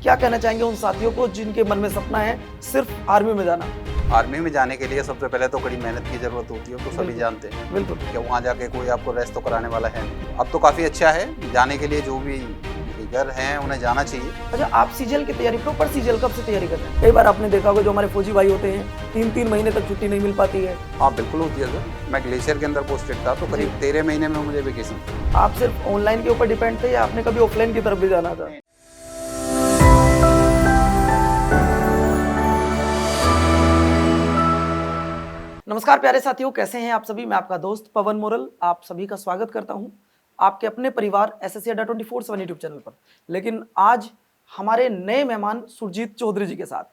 क्या कहना चाहेंगे उन साथियों को जिनके मन में सपना है सिर्फ आर्मी में जाना? आर्मी में जाने के लिए सबसे पहले तो कड़ी मेहनत की जरूरत होती है, तो सभी बिल्कुल। जानते हैं बिल्कुल। कि वहाँ जाके कोई आपको रेस्ट तो कराने वाला है नहीं। अब तो काफ़ी अच्छा है जाने के लिए, जो भी फिगर हैं उन्हें जाना चाहिए। अच्छा, आप सीजीएल की तैयारी, प्रॉपर सीजीएल कब से तैयारी कर रहे हैं? कई बार आपने देखा होगा जो हमारे फौजी भाई होते हैं 3-3 महीने तक छुट्टी नहीं मिल पाती है। हाँ बिल्कुल होती है सर। मैं ग्लेशियर के अंदर पोस्टेड था, तो करीब 13 महीने में मुझे वेकेशन था। आप सिर्फ ऑनलाइन के ऊपर डिपेंड थे या आपने कभी ऑफलाइन की तरफ भी जाना था? नमस्कार प्यारे साथियों, कैसे हैं आप सभी? मैं आपका दोस्त पवन मोरल आप सभी का स्वागत करता हूं आपके अपने परिवार एसएससी अड्डा 24/7 यूट्यूब चैनल पर। लेकिन आज हमारे नए मेहमान सुरजीत चौधरी जी के साथ,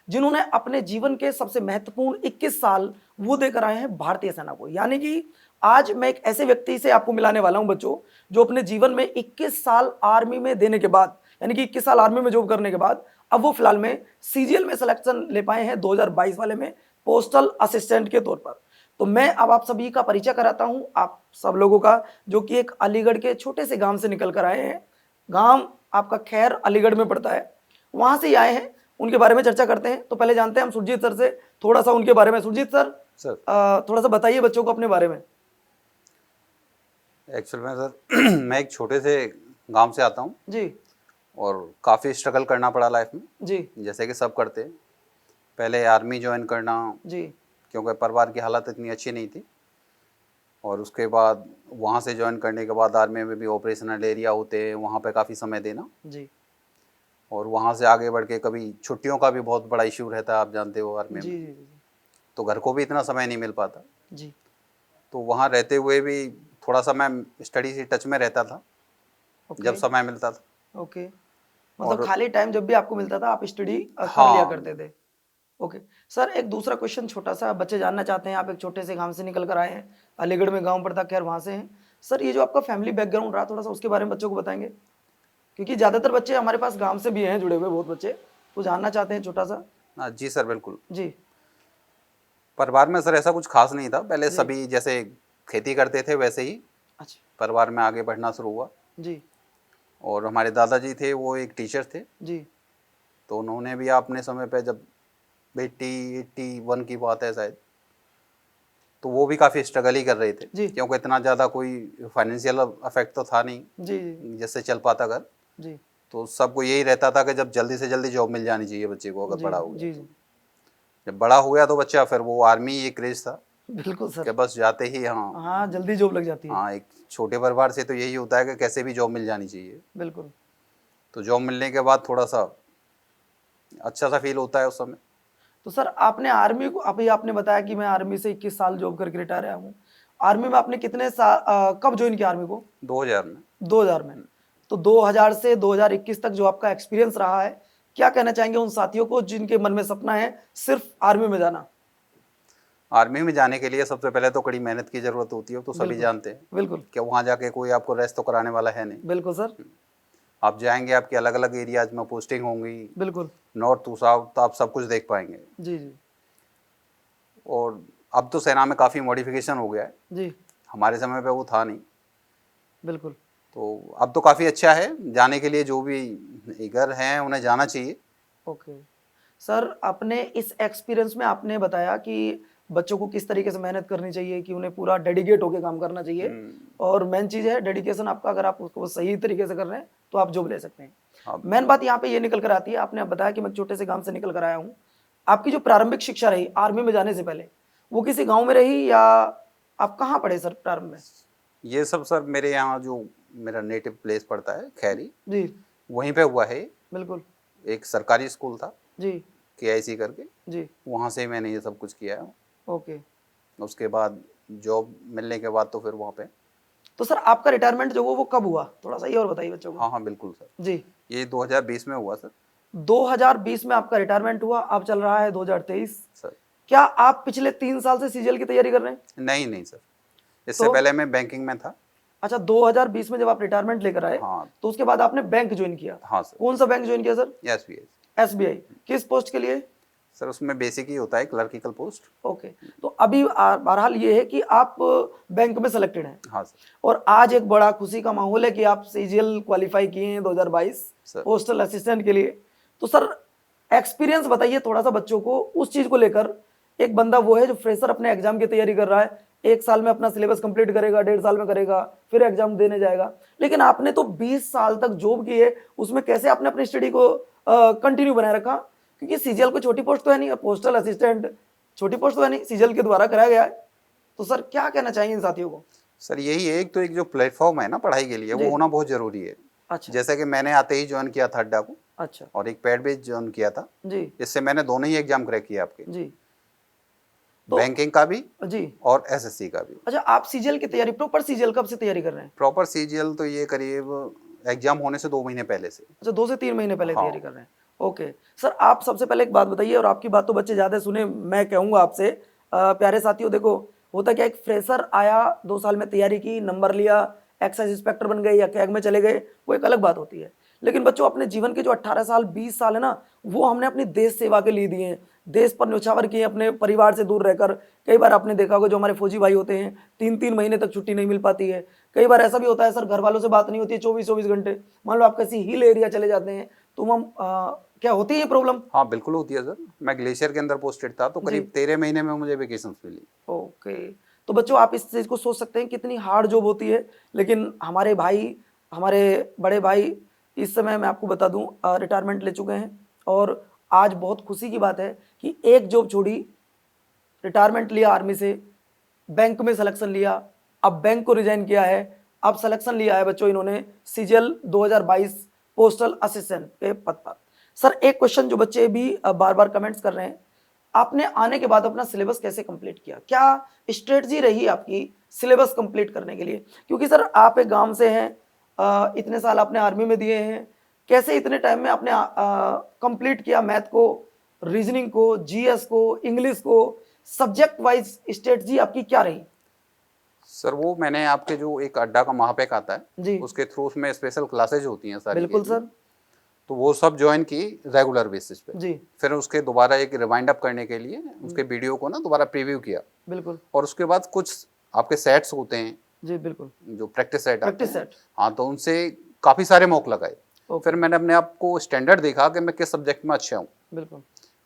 जिन्होंने अपने जीवन के सबसे महत्वपूर्ण 21 साल वो देकर आए हैं भारतीय सेना को। यानी कि आज मैं एक ऐसे व्यक्ति से आपको मिलाने वाला हूं बच्चों, जो अपने जीवन में 21 साल आर्मी में देने के बाद, यानी कि 21 साल आर्मी में जॉब करने के बाद अब वो फिलहाल में सीजीएल में सिलेक्शन ले पाए हैं 2022 वाले में, पोस्टल असिस्टेंट के तौर पर। तो मैं अब आप सभी का परिचय कराता हूं आप सब लोगों का, जो कि एक अलीगढ़ के छोटे से गांव से निकल कर आए हैं। गांव आपका खैर अलीगढ़ में पड़ता है, वहां से ही आए हैं। उनके बारे में चर्चा करते हैं। तो पहले जानते हैं हम सुरजीत सर से थोड़ा सा उनके बारे में। सुरजीत सर, थोड़ा सा बताइए बच्चों को अपने बारे में। एक्चुअल में सर मैं एक छोटे से गांव से आता हूं जी और काफ़ी स्ट्रगल करना पड़ा लाइफ में, जी जैसे कि सब करते हैं। पहले आर्मी ज्वाइन करना, जी क्योंकि परिवार की हालत इतनी अच्छी नहीं थी, और उसके बाद वहाँ से ज्वाइन करने के बाद आर्मी में भी ऑपरेशनल एरिया होते हैं, वहाँ पे काफ़ी समय देना। जी और वहाँ से आगे बढ़ के कभी छुट्टियों का भी बहुत बड़ा इशू रहता है, आप जानते हो आर्मी जी में, जी तो घर को भी इतना समय नहीं मिल पाता। जी तो वहाँ रहते हुए भी थोड़ा सा मैं स्टडी से टच में रहता था जब समय मिलता था। ओके। मतलब और खाली टाइम जब भी आपको मिलता था आप स्टडी कर लिया हाँ, करते थे। ओके सर, एक दूसरा क्वेश्चन छोटा सा, बच्चे जानना चाहते हैं। आप एक छोटे से गांव से निकल कर आए हैं, अलीगढ़ में गांव पड़ता, खैर वहां से हैं। सर, ये जो आपका फैमिली बैकग्राउंड रहा, थोड़ा सा उसके बारे में बच्चों को बताएंगे, क्योंकि ज्यादातर बच्चे हमारे पास गांव से भी हैं जुड़े हुए, बहुत बच्चे तो जानना चाहते हैं छोटा सा। हाँ जी सर, बिल्कुल। जी परिवार में सर ऐसा कुछ खास नहीं था, पहले जी। सभी जैसे खेती करते थे वैसे ही अच्छा। परिवार में आगे बढ़ना शुरू हुआ। जी और हमारे दादाजी थे, वो एक टीचर थे, जी तो उन्होंने भी अपने समय पे, जब 81 की बात है शायद, तो वो भी काफ़ी स्ट्रगल ही कर रहे थे, जी क्योंकि इतना ज़्यादा कोई फाइनेंशियल अफेक्ट तो था नहीं जी जी जिससे चल पाता घर। जी तो सबको यही रहता था कि जब जल्दी से जल्दी जॉब मिल जानी चाहिए बच्चे को, अगर जी बड़ा हो गया जी तो। जी जब बड़ा हो गया तो बच्चा, फिर वो आर्मी एक क्रेज था बिल्कुल कि सर। बस जाते ही, हाँ हाँ, जल्दी जॉब लग जाती है। हाँ, एक छोटे परिवार से तो यही होता है कि कैसे भी जॉब मिल जानी चाहिए। बिल्कुल। तो जॉब मिलने के बाद थोड़ा सा अच्छा सा फील होता है उस समय। तो सर, आपने आर्मी को, अभी आपने बताया कि मैं आर्मी से 21 साल जॉब करके रिटायर आया हूँ। आर्मी में आपने कितने साल, कब ज्वाइन किया आर्मी को? 2000 में। 2000 में। तो 2000 से 2021 तक जो आपका एक्सपीरियंस रहा है, क्या कहना चाहेंगे उन साथियों को जिनके मन में सपना है सिर्फ आर्मी में जाना? आर्मी में जाने के लिए सबसे पहले तो कड़ी मेहनत की ज़रूरत होती है, तो सभी बिल्कुल जानते हैं बिल्कुल कि वहाँ जाके कोई आपको रेस्ट तो कराने वाला है नहीं। बिल्कुल सर। आप जाएंगे, आपकी अलग अलग एरियाज में पोस्टिंग होंगी, बिल्कुल। नॉर्थ टू साउथ, तो आप सब कुछ देख पाएंगे। जी जी और अब तो सेना में काफ़ी मॉडिफिकेशन हो गया है, जी हमारे समय पे वो था नहीं। बिल्कुल। तो अब तो काफ़ी अच्छा है जाने के लिए, जो भी ईगर हैं उन्हें जाना चाहिए। ओके सर, अपने इस एक्सपीरियंस में आपने बताया कि बच्चों को किस तरीके से मेहनत करनी चाहिए, कि उन्हें पूरा डेडिकेट होकर काम करना चाहिए। और मेन चीज़ है डेडिकेशन आपका, अगर आप उसको सही तरीके से कर रहे हैं तो आप जॉब ले सकते हैं। हाँ। मेन बात यहाँ पे ये निकल कर आती है, आपने बताया कि मैं छोटे से गांव से निकल कर आया हूँ। आपकी जो प्रारंभिक शिक्षा रही आर्मी में जाने से पहले, वो किसी गाँव में रही या आप कहाँ पढ़े सर प्रारंभ में? ये सब सर मेरे यहाँ जो मेरा नेटिव प्लेस पड़ता है खैरी, जी वहीं पे हुआ है। बिल्कुल। एक सरकारी स्कूल था जी KIC करके, जी वहाँ से मैंने ये सब कुछ किया है। ओके। उसके बाद जॉब मिलने के बाद तो फिर वहाँ पे। तो सर, आपका रिटायरमेंट जो हुआ वो कब हुआ, थोड़ा सा ये और बताइए बच्चों को। हाँ हाँ बिल्कुल सर, जी, ये 2020 में हुआ सर। 2020 में आपका रिटायरमेंट हुआ, अब चल रहा है 2023। सर क्या आप पिछले 3 साल से सीजीएल की तैयारी कर रहे हैं? नहीं नहीं सर, इससे तो पहले मैं बैंकिंग में था। अच्छा, 2020 में जब आप रिटायरमेंट लेकर आए, हाँ तो उसके बाद आपने बैंक ज्वाइन किया। हाँ सर। कौन सा बैंक ज्वाइन किया सर? SBI। एसबीआई। किस पोस्ट के लिए? सर उसमें बेसिक ही होता है, क्लर्किकल पोस्ट। ओके। तो अभी बहरहाल ये है कि आप बैंक में सेलेक्टेड हैं। हाँ सर। और आज एक बड़ा खुशी का माहौल है कि आप सीजीएल क्वालिफाई किए हैं 2022 सर पोस्टल असिस्टेंट के लिए। तो सर एक्सपीरियंस बताइए थोड़ा सा बच्चों को उस चीज को लेकर। एक बंदा वो है जो फ्रेशर अपने एग्जाम की तैयारी कर रहा है, 1 साल में अपना सिलेबस कंप्लीट करेगा, 1.5 साल में करेगा, फिर एग्जाम देने जाएगा। लेकिन आपने तो 20 साल तक जॉब की है, उसमें कैसे आपने अपनी स्टडी को कंटिन्यू बनाए रखा? क्योंकि सीजीएल कोई छोटी पोस्ट तो है नहीं, पोस्टल असिस्टेंट छोटी पोस्ट तो है नहीं, सीजीएल के द्वारा कराया गया है। तो सर क्या कहना चाहेंगे इन साथियों को? सर यही है, एक तो एक जो प्लेटफॉर्म है ना पढ़ाई के लिए, जी। वो होना बहुत जरूरी है। अच्छा जैसे कि मैंने आते ही ज्वाइन किया था अड्डा को, अच्छा और एक पैड बेस्ड ज्वाइन किया था, जी जिससे मैंने दोनों ही एग्जाम क्रैक किए आपके, जी। तो बैंकिंग का भी जी और एसएससी का भी। अच्छा, आप सीजीएल की तैयारी, प्रॉपर सीजीएल कब से तैयारी कर रहे हैं? प्रॉपर सीजीएल तो ये करीब एग्जाम होने से 2 महीने पहले से। अच्छा, 2 से 3 महीने पहले हाँ। तैयारी कर रहे हैं। ओके सर, आप सबसे पहले एक बात बताइए, और आपकी बात तो बच्चे ज्यादा सुने, मैं कहूंगा आपसे प्यारे साथियों, देखो होता क्या, एक फ्रेशर आया, 2 साल में तैयारी की, नंबर लिया, एक्साइज इंस्पेक्टर बन गए या कैग में चले गए, वो एक अलग बात होती है। लेकिन बच्चों अपने जीवन के जो 18 साल 20 साल है ना, वो हमने अपनी देश सेवा के लिए दिए हैं, देश पर न्यौछावर किए, अपने परिवार से दूर रहकर। कई बार आपने देखा होगा जो हमारे फौजी भाई होते हैं, 3-3 महीने तक छुट्टी नहीं मिल पाती है। कई बार ऐसा भी होता है सर, घर वालों से बात नहीं होती है 24-24 घंटे। मान लो आप किसी हिल एरिया चले जाते हैं तो हम क्या होती है ये प्रॉब्लम? हाँ बिल्कुल होती है सर। मैं ग्लेशियर के अंदर पोस्टेड था, तो करीब 13 महीने में मुझे वेकेशन मिली। ओके, तो बच्चों आप इस चीज़ को सोच सकते हैं कितनी हार्ड जॉब होती है। लेकिन हमारे भाई, हमारे बड़े भाई इस समय मैं आपको बता दूं रिटायरमेंट ले चुके हैं, और आज बहुत खुशी की बात है कि एक जॉब छोड़ी, रिटायरमेंट लिया आर्मी से, बैंक में सिलेक्शन लिया, अब बैंक को रिजाइन किया है, अब सिलेक्शन लिया है बच्चों इन्होंने सीजीएल 2022 पोस्टल असिस्टेंट के पद पर। सर एक क्वेश्चन जो बच्चे भी बार बार कमेंट्स कर रहे हैं, आपने आने के बाद अपना सिलेबस कैसे कंप्लीट किया? क्या स्ट्रेटजी रही आपकी सिलेबस कंप्लीट करने के लिए? क्योंकि सर आप एक गांव से हैं, इतने साल आपने आर्मी में दिए हैं, कैसे इतने टाइम में आपने कंप्लीट किया मैथ को, रीजनिंग को, जीएस को, इंग्लिश को, सब्जेक्ट वाइज स्ट्रेटजी आपकी क्या रही? सर वो मैंने आपके जो एक अड्डा का महापैक आता जी। है, उसके थ्रू उसमें स्पेशल क्लासेज होती हैं सारी बिल्कुल की, सर। तो वो सब ज्वाइन की रेगुलर बेसिस पे। जी फिर उसके दोबारा एक रिवाइंड अप करने के लिए उसके वीडियो को ना दोबारा प्रीव्यू किया, बिल्कुल। और उसके बाद कुछ आपके सेट्स होते हैं, जी बिल्कुल, जो प्रैक्टिस सेट आते प्रैक्टिस हैं, सेट। हाँ, तो उनसे काफ़ी सारे मॉक लगाए। ओके। फिर मैंने अपने आप को स्टैंडर्ड देखा कि मैं किस सब्जेक्ट में अच्छा हूँ, बिल्कुल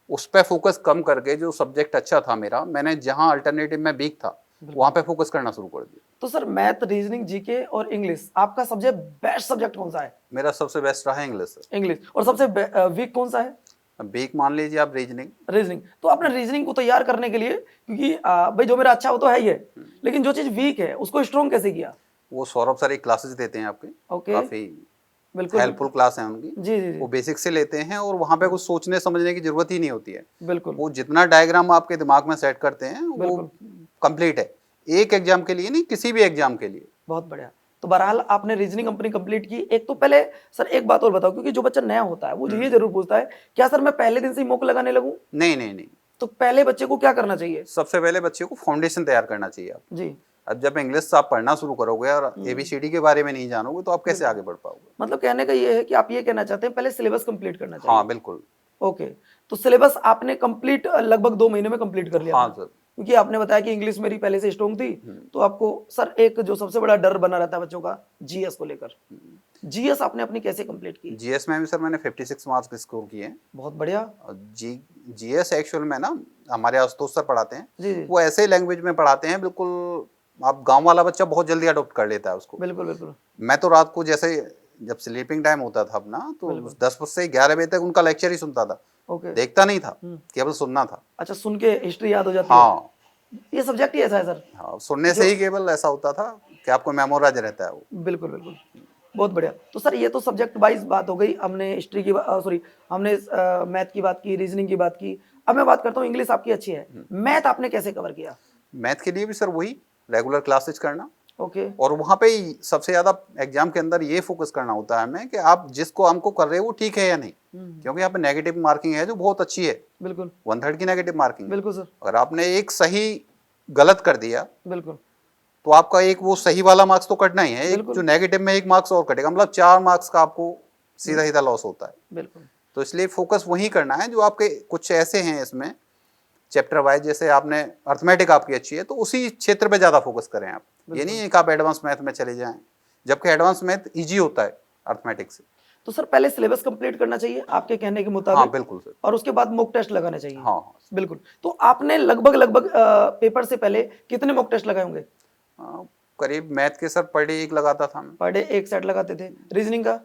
उस पर फोकस कम करके जो सब्जेक्ट अच्छा था मेरा, मैंने जहाँ अल्टरनेटिव में वीक था वहाँ पे फोकस करना शुरू कर दिया। तो सर मैथ, रीजनिंग, जीके और इंग्लिश, आपका सबसे बेस्ट सब्जेक्ट कौन सा है? मेरा सबसे बेस्ट रहा इंग्लिश सर। इंग्लिश। और सबसे वीक कौन सा है? वीक मान लीजिए आप रीजनिंग। रीजनिंग। तो आपने रीजनिंग को तैयार करने के लिए, क्योंकि भाई जो मेरा अच्छा वो तो है ही है, लेकिन जो चीज वीक है उसको स्ट्रॉन्ग कैसे किया? वो सौरभ सर एक क्लासेस देते हैं आपके, ओके। काफ़ी बिल्कुल हेल्पफुल क्लास है उनकी। जी जी वो जी बेसिक से लेते हैं, और वहाँ पे कुछ सोचने समझने की जरूरत ही नहीं होती है। बिल्कुल वो जितना डायग्राम आपके दिमाग में सेट करते हैं वो बिल्कुल। कंप्लीट है, एक एग्जाम के लिए नहीं, किसी भी एग्जाम के लिए। बहुत बढ़िया। तो बहरहाल आपने रीजनिंग अपनी कंप्लीट की। एक तो पहले सर एक बात और बताओ, क्योंकि जो बच्चा नया होता है वो ये जरूर पूछता है, क्या सर मैं पहले दिन से ही मॉक लगाने लगूं? नहीं नहीं नहीं, तो पहले बच्चे को क्या करना चाहिए? सबसे पहले बच्चे को फाउंडेशन तैयार करना चाहिए आप। जी, अब जब इंग्लिश आप पढ़ना शुरू करोगे और एबीसीडी के बारे में नहीं जानोगे, तो आप कैसे आगे बढ़ पाओगे? मतलब कहने का ये है कि आप ये कहना चाहते हैं पहले सिलेबस कंप्लीट करना चाहिए। हाँ बिल्कुल। ओके, तो सिलेबस आपने कंप्लीट लगभग 2 महीने में कंप्लीट कर लिया हाँ था। सर। क्योंकि आपने बताया कि इंग्लिश मेरी पहले से स्ट्रॉन्ग थी, तो आपको सर एक जो सबसे बड़ा डर बना रहता है बच्चों का, जीएस को लेकर, जीएस आपने अपनी कैसे कंप्लीट की? जीएस में भी सर मैंने 56 मार्क्स स्कोर किए हैं। बहुत बढ़िया। और जीएस एक्चुअल में ना हमारे आशुतोष सर पढ़ाते हैं, जी जी वो ऐसे लैंग्वेज में पढ़ाते हैं, बिल्कुल आप गांव वाला बच्चा बहुत जल्दी अडॉप्ट कर लेता है उसको। बिल्कुल बिल्कुल मैं तो रात को जैसे जब स्लीपिंग टाइम होता था अपना, तो 10 बजे से 11 बजे तक उनका लेक्चर ही सुनता था, ओके। देखता नहीं था, केवल सुनना था। अच्छा, सुन के हिस्ट्री याद हो जाती हाँ है? ये सब्जेक्ट ही ऐसा है सर? हाँ, सुनने से ही केवल ऐसा होता था कि आपको मेमोराइज रहता है वो। बिल्कुल बिल्कुल, बहुत बढ़िया। तो सर ये तो सब्जेक्ट वाइज बात हो गई, हमने हिस्ट्री की सॉरी हमने मैथ की बात की, रीजनिंग की बात की। अब मैं बात करता हूँ, इंग्लिश आपकी अच्छी है, मैथ आपने कैसे कवर किया? मैथ के लिए भी सर वही रेगुलर क्लासेज करना, ओके। और वहाँ पे ही सबसे ज़्यादा एग्जाम के अंदर ये फोकस करना होता है हमें कि आप जिसको हमको कर रहे हो वो ठीक है या नहीं, क्योंकि यहाँ पे नेगेटिव मार्किंग है जो बहुत अच्छी है, बिल्कुल 1/3 की नेगेटिव मार्किंग है। बिल्कुल सर। अगर आपने एक सही गलत कर दिया बिल्कुल तो आपका एक वो सही वाला मार्क्स तो कटना ही है, एक बिल्कुल। जो नेगेटिव में 1 मार्क्स और कटेगा, मतलब 4 मार्क्स का आपको सीधा सीधा लॉस होता है। बिल्कुल तो इसलिए फोकस वही करना है जो आपके कुछ ऐसे हैं इसमें चैप्टर वाइज, जैसे आपने अर्थमेटिक आपकी अच्छी है तो उसी क्षेत्र पे ज़्यादा फोकस करें आप। ये नहीं है कि आप एडवांस मैथ में चले जाएं, जबकि एडवांस मैथ ईजी होता है अर्थमेटिक से। तो सर पहले सिलेबस कंप्लीट करना चाहिए आपके कहने के हाँ मुताबिक, बिल्कुल सर। और उसके बाद मॉक टेस्ट लगाने चाहिए। हाँ हाँ बिल्कुल। तो आपने लगभग पेपर से पहले कितने मॉक टेस्ट लगाए होंगे? करीब मैथ के सर पर डे एक लगाता था मैं। पर डे एक सेट लगाते थे। रीजनिंग का?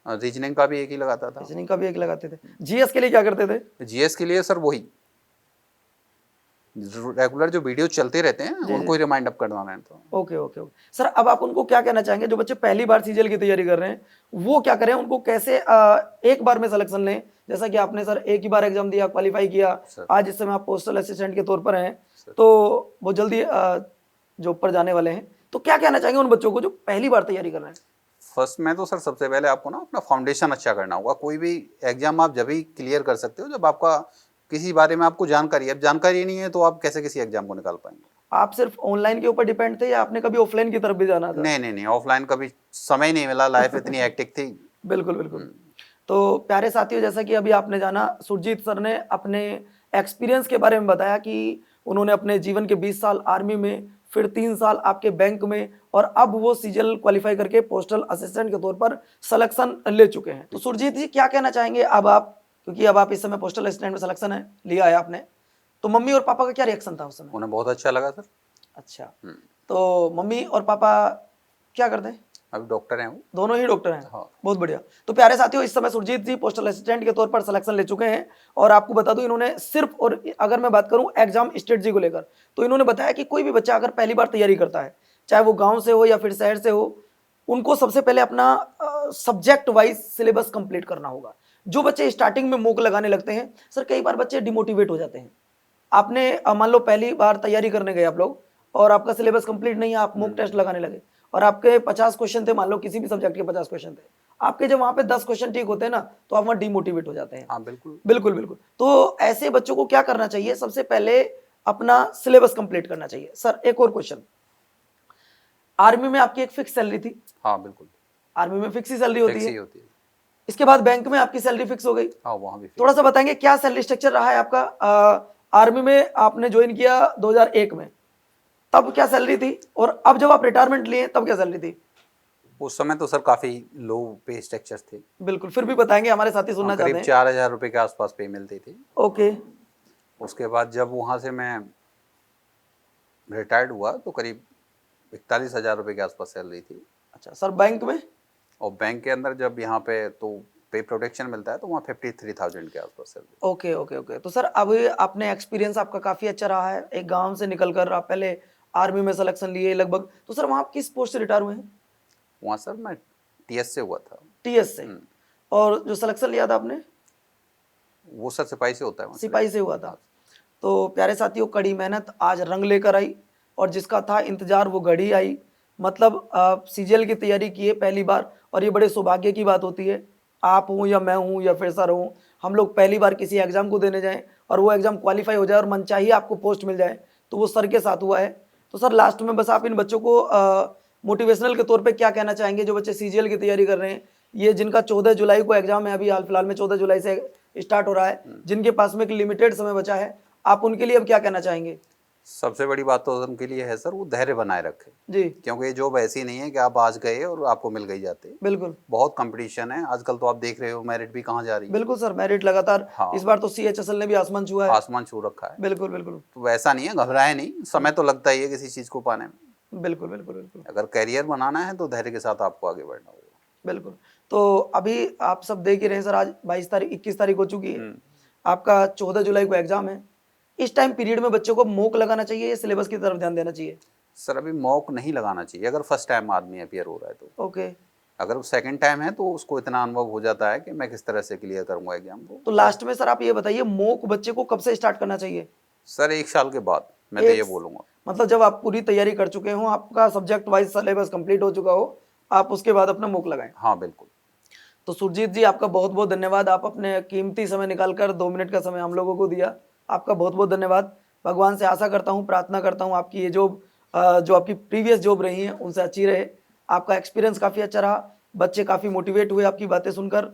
रीजनिंग का भी एक ही लगाता था। रीजनिंग का भी एक लगाते थे। जीएस के लिए क्या करते थे? जीएस के लिए सर वही रेगुलर जो वीडियो चलते रहते हैं जी, उनको ही रिमाइंड अप करवाना है। तो ओके ओके ओके सर, अब आप उनको क्या कहना चाहेंगे जो बच्चे पहली बार सीजीएल की तैयारी कर रहे हैं, वो क्या करें, उनको कैसे एक बार में सिलेक्शन लें? जैसा कि आपने सर एक ही बार एग्जाम दिया, क्वालिफाई किया, सर। आज इस समय आप पोस्टल असिस्टेंट के तौर पर हैं, सर। तो वो जल्दी जॉब पर जाने वाले हैं, तो क्या कहना चाहेंगे उन बच्चों को जो पहली बार तैयारी कर रहे हैं? फर्स्ट में तो सर सबसे पहले आपको ना अपना फाउंडेशन अच्छा करना होगा। कोई भी एग्जाम आप जब ही क्लियर कर सकते हो जब आपका किसी बारे में आपको जानकारी है। अब जानकारी नहीं है तो आप कैसे किसी एग्जाम को निकाल पाएंगे? आप सिर्फ ऑनलाइन के ऊपर डिपेंड थे या आपने कभी ऑफलाइन की तरफ भी जाना था? नहीं, ऑफलाइन कभी समय नहीं मिला, लाइफ इतनी हेक्टिक थी। बिल्कुल बिल्कुल। तो प्यारे साथियों, जैसा कि अभी आपने जाना, सुरजीत सर ने अपने एक्सपीरियंस के बारे में बताया कि उन्होंने अपने जीवन के 20 साल आर्मी में, फिर 3 साल आपके बैंक में, और अब वो सीजीएल क्वालिफाई करके पोस्टल असिस्टेंट के तौर पर सिलेक्शन ले चुके हैं। तो सुरजीत जी क्या कहना चाहेंगे अब आप, क्योंकि अब आप इस समय पोस्टल असिस्टेंट में सिलेक्शन है लिया है आपने, तो मम्मी और पापा का क्या रिएक्शन था उस समय? उन्हें बहुत अच्छा लगा सर। अच्छा, तो मम्मी और पापा क्या करते हैं? अभी डॉक्टर हैं वो। दोनों ही डॉक्टर हैं। हाँ। बहुत बढ़िया। तो प्यारे साथियों, इस समय सुरजीत जी पोस्टल असिस्टेंट के तौर पर सिलेक्शन ले चुके हैं, और आपको बता दूं इन्होंने सिर्फ, और अगर मैं बात करूं एग्जाम स्ट्रेटजी को लेकर, तो इन्होंने बताया कि कोई भी बच्चा अगर पहली बार तैयारी करता है, चाहे वो गांव से हो या फिर शहर से हो, उनको सबसे पहले अपना सब्जेक्ट वाइज सिलेबस कंप्लीट करना होगा। जो बच्चे स्टार्टिंग में मोक लगाने लगते हैं सर, कई बार बच्चे डिमोटिवेट हो जाते हैं। आपने मान लो पहली बार तैयारी करने गए आप लोग, और आपका सिलेबस कंप्लीट नहीं है, आप मोक टेस्ट लगाने लगे, और आपके 50 क्वेश्चन थे, मान लो किसी भी सब्जेक्ट के 50 क्वेश्चन थे, आपके जब वहां पे 10 क्वेश्चन ठीक होते हैं ना, तो आप वहां डिमोटिवेट हो जाते हैं। हाँ बिल्कुल बिल्कुल बिल्कुल। तो ऐसे बच्चों को क्या करना चाहिए? सबसे पहले अपना सिलेबस कंप्लीट करना चाहिए। सर एक और क्वेश्चन, आर्मी में आपकी एक फिक्स सैलरी थी? हाँ बिल्कुल आर्मी में फिक्स ही सैलरी होती फिक्स ही है। होती है। इसके बाद बैंक में आपकी सैलरी फिक्स हो गई। हाँ वहाँ भी थोड़ा सा बताएंगे क्या सैलरी स्ट्रक्चर रहा है आपका? आर्मी में आपने ज्वाइन किया 2001 में, तब क्या सैलरी थी, और अब जब आप रिटायरमेंट लिए तब क्या सैलरी थी? उस समय तो सर काफी लो पे स्ट्रक्चर्स थे। बिल्कुल, फिर भी बताएंगे, हमारे साथी सुनना चाहते करीब हैं। 4,000 रुपए के आसपास पे मिलती थी। ओके। उसके बाद जब वहाँ से मैं रिटायर्ड हुआ तो करीब 41,000 रुपए के आसपास सैलरी थी। अच्छा सर, बैंक में? और बैंक के अंदर जब यहाँ पे तो पे प्रोटेक्शन मिलता है तो वहाँ 53,000 के आसपास सैलरी। Okay okay okay. तो सर अब आपने एक्सपीरियंस आपका काफी अच्छा रहा है, एक गांव से निकलकर आप पहले आर्मी में सिलेक्शन लिए लगभग, तो सर वहाँ आप किस पोस्ट से रिटायर हुए हैं? वहाँ सर मैं टीएस से हुआ था। टीएस से। और जो सिलेक्शन लिया था आपने? वो सर सिपाही से होता है वहाँ से। सिपाही से हुआ था। तो प्यारे साथियों, कड़ी मेहनत आज रंग लेकर आई, और जिसका था इंतजार वो घड़ी आई। मतलब सीजीएल की तैयारी की है पहली बार, और ये बड़े सौभाग्य की बात होती है, आप हूँ या मैं हूँ या फिर सर हूँ, हम लोग पहली बार किसी एग्जाम को देने जाएं और वो एग्जाम क्वालिफाई हो जाए और मन चाहिए आपको पोस्ट मिल जाए, तो वो सर के साथ हुआ है। तो सर लास्ट में बस आप इन बच्चों को मोटिवेशनल के तौर पे क्या कहना चाहेंगे जो बच्चे सीजीएल की तैयारी कर रहे हैं, ये जिनका 14 जुलाई को एग्जाम है, अभी हाल फिलहाल में 14 जुलाई से स्टार्ट हो रहा है, जिनके पास में एक लिमिटेड समय बचा है, आप उनके लिए अब क्या कहना चाहेंगे? सबसे बड़ी बात तो उनके लिए है सर, वो धैर्य बनाए रखें जी क्योंकि ये जॉब ऐसी नहीं है कि आप आज गए और आपको मिल गई जाते। बिल्कुल बहुत कंपटीशन है आजकल, तो आप देख रहे हो मेरिट भी कहाँ जा रही है। बिल्कुल सर, मेरिट लगातार। हाँ। इस बार तो सीएचएसएल ने भी आसमान छुआ है। आसमान छू रखा है। बिल्कुल बिल्कुल तो वैसा नहीं है, घबराए नहीं, समय तो लगता ही है किसी चीज़ को पाने में। बिल्कुल बिल्कुल बिल्कुल अगर करियर बनाना है तो धैर्य के साथ आपको आगे बढ़ना होगा। बिल्कुल। तो अभी आप सब देख ही रहे हैं सर, आज 22 तारीख 21 तारीख हो चुकी है, आपका 14 जुलाई को एग्जाम है। इस टाइम पीरियड में बच्चों को मॉक लगाना चाहिए या सिलेबस की तरफ ध्यान देना चाहिए? सर अभी मॉक नहीं लगाना चाहिए अगर फर्स्ट टाइम आदमी अपियर हो रहा है तो। ओके। अगर वो सेकंड टाइम है तो उसको इतना अनुभव हो जाता है कि मैं किस तरह से क्लियर करूंगा एग्जाम को। तो लास्ट में सर आप ये बताइए, मॉक बच्चे को कब से स्टार्ट करना चाहिए? सर 1 साल के बाद मैं तो ये बोलूँगा। मतलब जब आप पूरी तैयारी कर चुके हो, आपका सब्जेक्ट वाइज सिलेबस कंप्लीट हो चुका हो, आप उसके बाद अपना मॉक लगाएं। हाँ बिल्कुल। तो सुरजीत जी आपका बहुत बहुत धन्यवाद, आप अपने कीमती समय निकालकर 2 मिनट का समय हम लोगों को दिया, आपका बहुत बहुत धन्यवाद। भगवान से आशा करता हूँ, प्रार्थना करता हूँ आपकी ये जॉब जो आपकी प्रीवियस जॉब रही है उनसे अच्छी रहे। आपका एक्सपीरियंस काफ़ी अच्छा रहा, बच्चे काफ़ी मोटिवेट हुए आपकी बातें सुनकर।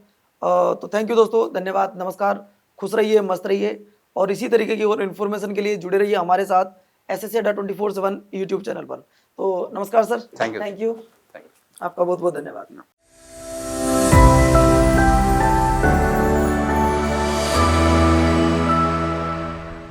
तो थैंक यू दोस्तों, धन्यवाद, नमस्कार, खुश रहिए, मस्त रहिए, और इसी तरीके की और इन्फॉर्मेशन के लिए जुड़े रहिए हमारे साथ SSC अड्डा 24/7 यूट्यूब चैनल पर। तो नमस्कार sir. Thank you. Thank you, आपका बहुत बहुत धन्यवाद।